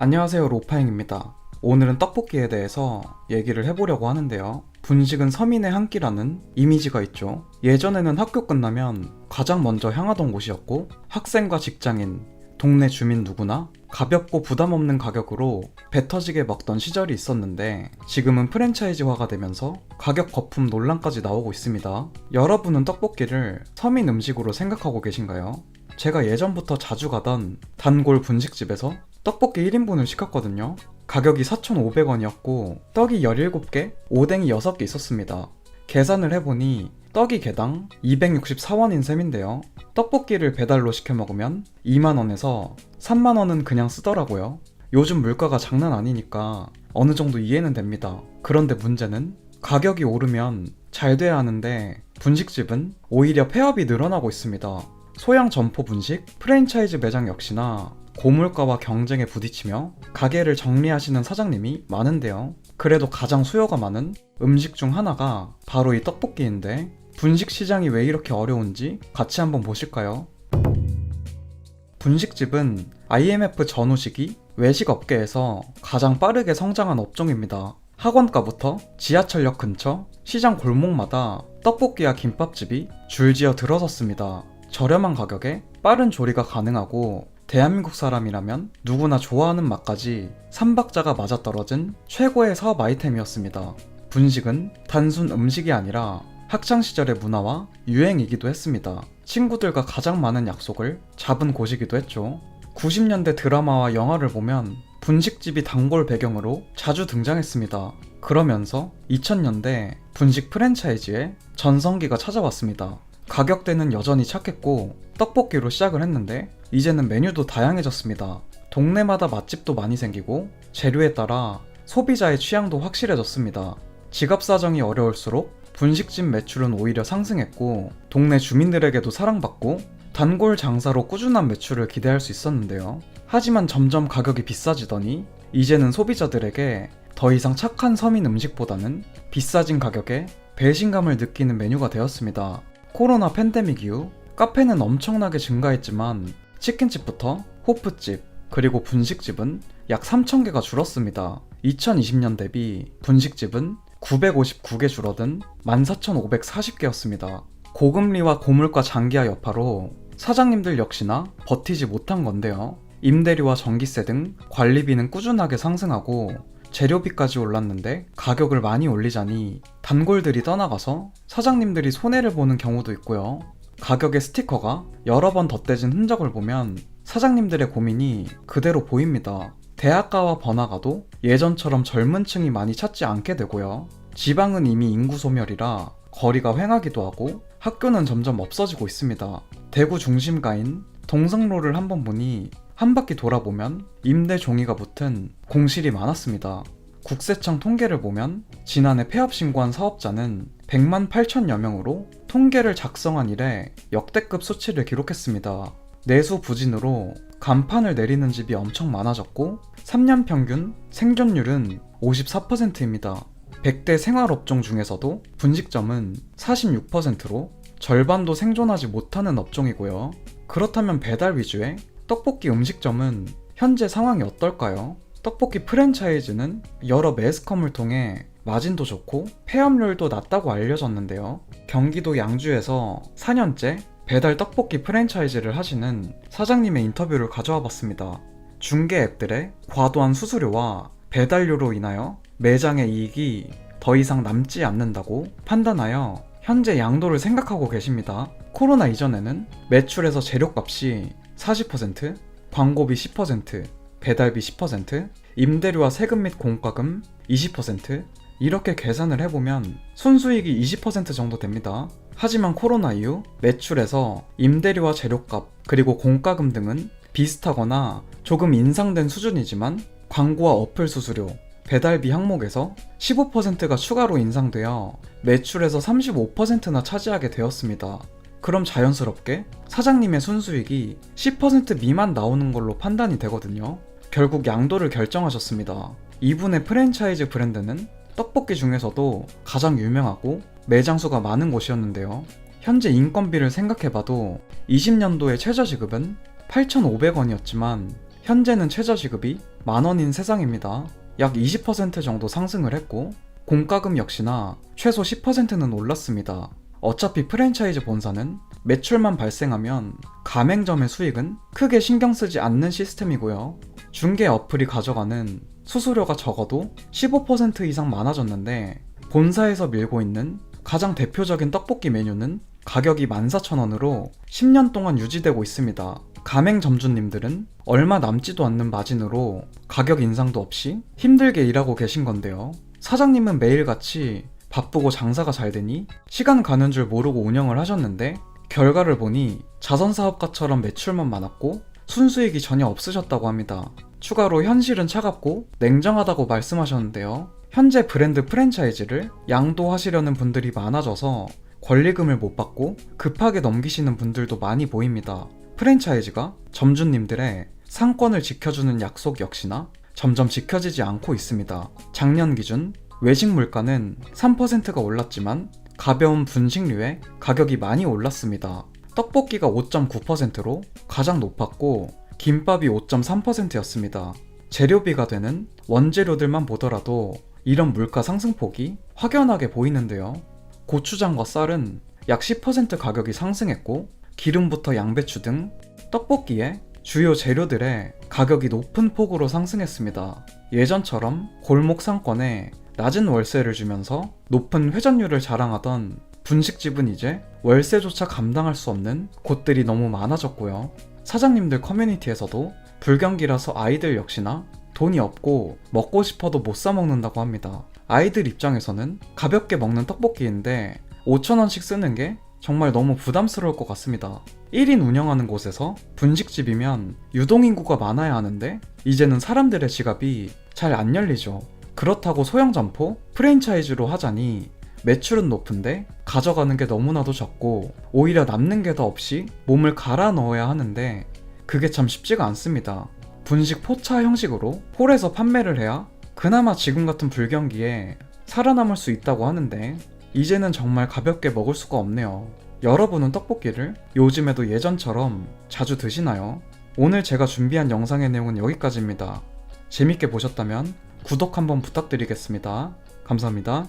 안녕하세요, 로파행입니다. 오늘은 떡볶이에 대해서 얘기를 해보려고 하는데요. 분식은 서민의 한 끼라는 이미지가 있죠. 예전에는 학교 끝나면 가장 먼저 향하던 곳이었고, 학생과 직장인, 동네 주민 누구나 가볍고 부담 없는 가격으로 배 터지게 먹던 시절이 있었는데, 지금은 프랜차이즈화가 되면서 가격 거품 논란까지 나오고 있습니다. 여러분은 떡볶이를 서민 음식으로 생각하고 계신가요? 제가 예전부터 자주 가던 단골 분식집에서 떡볶이 1인분을 시켰거든요. 가격이 4,500원이었고 떡이 17개, 오뎅이 6개 있었습니다. 계산을 해보니 떡이 개당 264원인 셈인데요. 떡볶이를 배달로 시켜 먹으면 2만원에서 3만원은 그냥 쓰더라고요. 요즘 물가가 장난 아니니까 어느 정도 이해는 됩니다. 그런데 문제는 가격이 오르면 잘 돼야 하는데 분식집은 오히려 폐업이 늘어나고 있습니다. 소형 점포 분식, 프랜차이즈 매장 역시나 고물가와 경쟁에 부딪히며 가게를 정리하시는 사장님이 많은데요. 그래도 가장 수요가 많은 음식 중 하나가 바로 이 떡볶이인데, 분식 시장이 왜 이렇게 어려운지 같이 한번 보실까요? 분식집은 IMF 전후 시기 외식 업계에서 가장 빠르게 성장한 업종입니다. 학원가부터 지하철역 근처, 시장 골목마다 떡볶이와 김밥집이 줄지어 들어섰습니다. 저렴한 가격에 빠른 조리가 가능하고 대한민국 사람이라면 누구나 좋아하는 맛까지 3박자가 맞아떨어진 최고의 사업 아이템이었습니다. 분식은 단순 음식이 아니라 학창시절의 문화와 유행이기도 했습니다. 친구들과 가장 많은 약속을 잡은 곳이기도 했죠. 90년대 드라마와 영화를 보면 분식집이 단골 배경으로 자주 등장했습니다. 그러면서 2000년대 분식 프랜차이즈의 전성기가 찾아왔습니다. 가격대는 여전히 착했고 떡볶이로 시작을 했는데 이제는 메뉴도 다양해졌습니다. 동네마다 맛집도 많이 생기고 재료에 따라 소비자의 취향도 확실해졌습니다. 지갑 사정이 어려울수록 분식집 매출은 오히려 상승했고 동네 주민들에게도 사랑받고 단골 장사로 꾸준한 매출을 기대할 수 있었는데요. 하지만 점점 가격이 비싸지더니 이제는 소비자들에게 더 이상 착한 서민 음식보다는 비싸진 가격에 배신감을 느끼는 메뉴가 되었습니다. 코로나 팬데믹 이후 카페는 엄청나게 증가했지만 치킨집부터 호프집 그리고 분식집은 약 3,000개가 줄었습니다. 2020년 대비 분식집은 959개 줄어든 14,540개였습니다. 고금리와 고물가 장기화 여파로 사장님들 역시나 버티지 못한 건데요. 임대료와 전기세 등 관리비는 꾸준하게 상승하고 재료비까지 올랐는데 가격을 많이 올리자니 단골들이 떠나가서 사장님들이 손해를 보는 경우도 있고요. 가격에 스티커가 여러 번 덧대진 흔적을 보면 사장님들의 고민이 그대로 보입니다. 대학가와 번화가도 예전처럼 젊은 층이 많이 찾지 않게 되고요. 지방은 이미 인구 소멸이라 거리가 횡하기도 하고 학교는 점점 없어지고 있습니다. 대구 중심가인 동성로를 한번 보니 한 바퀴 돌아보면 임대 종이가 붙은 공실이 많았습니다. 국세청 통계를 보면 지난해 폐업 신고한 사업자는 100만 8천여 명으로 통계를 작성한 이래 역대급 수치를 기록했습니다. 내수 부진으로 간판을 내리는 집이 엄청 많아졌고 3년 평균 생존율은 54%입니다. 100대 생활업종 중에서도 분식점은 46%로 절반도 생존하지 못하는 업종이고요. 그렇다면 배달 위주의 떡볶이 음식점은 현재 상황이 어떨까요? 떡볶이 프랜차이즈는 여러 매스컴을 통해 마진도 좋고 폐업률도 낮다고 알려졌는데요. 경기도 양주에서 4년째 배달 떡볶이 프랜차이즈를 하시는 사장님의 인터뷰를 가져와 봤습니다. 중개 앱들의 과도한 수수료와 배달료로 인하여 매장의 이익이 더 이상 남지 않는다고 판단하여 현재 양도를 생각하고 계십니다. 코로나 이전에는 매출에서 재료값이 40%, 광고비 10%, 배달비 10%, 임대료와 세금 및 공과금 20%, 이렇게 계산을 해보면 순수익이 20% 정도 됩니다. 하지만 코로나 이후 매출에서 임대료와 재료값 그리고 공과금 등은 비슷하거나 조금 인상된 수준이지만 광고와 어플 수수료, 배달비 항목에서 15%가 추가로 인상되어 매출에서 35%나 차지하게 되었습니다. 그럼 자연스럽게 사장님의 순수익이 10% 미만 나오는 걸로 판단이 되거든요. 결국 양도를 결정하셨습니다. 이분의 프랜차이즈 브랜드는 떡볶이 중에서도 가장 유명하고 매장 수가 많은 곳이었는데요. 현재 인건비를 생각해봐도 20년도의 최저지급은 8,500원이었지만 현재는 최저지급이 만원인 세상입니다. 약 20% 정도 상승을 했고 공과금 역시나 최소 10%는 올랐습니다. 어차피 프랜차이즈 본사는 매출만 발생하면 가맹점의 수익은 크게 신경 쓰지 않는 시스템이고요. 중개 어플이 가져가는 수수료가 적어도 15% 이상 많아졌는데 본사에서 밀고 있는 가장 대표적인 떡볶이 메뉴는 가격이 14,000원으로 10년 동안 유지되고 있습니다. 가맹점주님들은 얼마 남지도 않는 마진으로 가격 인상도 없이 힘들게 일하고 계신 건데요. 사장님은 매일같이 바쁘고 장사가 잘 되니 시간 가는 줄 모르고 운영을 하셨는데 결과를 보니 자선사업가처럼 매출만 많았고 순수익이 전혀 없으셨다고 합니다. 추가로 현실은 차갑고 냉정하다고 말씀하셨는데요. 현재 브랜드 프랜차이즈를 양도하시려는 분들이 많아져서 권리금을 못 받고 급하게 넘기시는 분들도 많이 보입니다. 프랜차이즈가 점주님들의 상권을 지켜주는 약속 역시나 점점 지켜지지 않고 있습니다. 작년 기준 외식 물가는 3%가 올랐지만 가벼운 분식류의 가격이 많이 올랐습니다. 떡볶이가 5.9%로 가장 높았고 김밥이 5.3%였습니다. 재료비가 되는 원재료들만 보더라도 이런 물가 상승폭이 확연하게 보이는데요. 고추장과 쌀은 약 10% 가격이 상승했고 기름부터 양배추 등 떡볶이의 주요 재료들의 가격이 높은 폭으로 상승했습니다. 예전처럼 골목 상권에 낮은 월세를 주면서 높은 회전율을 자랑하던 분식집은 이제 월세조차 감당할 수 없는 곳들이 너무 많아졌고요. 사장님들 커뮤니티에서도 불경기라서 아이들 역시나 돈이 없고 먹고 싶어도 못 사 먹는다고 합니다. 아이들 입장에서는 가볍게 먹는 떡볶이인데 5,000원씩 쓰는 게 정말 너무 부담스러울 것 같습니다. 1인 운영하는 곳에서 분식집이면 유동인구가 많아야 하는데 이제는 사람들의 지갑이 잘 안 열리죠. 그렇다고 소형 점포, 프랜차이즈로 하자니 매출은 높은데 가져가는 게 너무나도 적고 오히려 남는 게 더 없이 몸을 갈아 넣어야 하는데 그게 참 쉽지가 않습니다. 분식 포차 형식으로 홀에서 판매를 해야 그나마 지금 같은 불경기에 살아남을 수 있다고 하는데 이제는 정말 가볍게 먹을 수가 없네요. 여러분은 떡볶이를 요즘에도 예전처럼 자주 드시나요? 오늘 제가 준비한 영상의 내용은 여기까지입니다. 재밌게 보셨다면 구독 한번 부탁드리겠습니다. 감사합니다.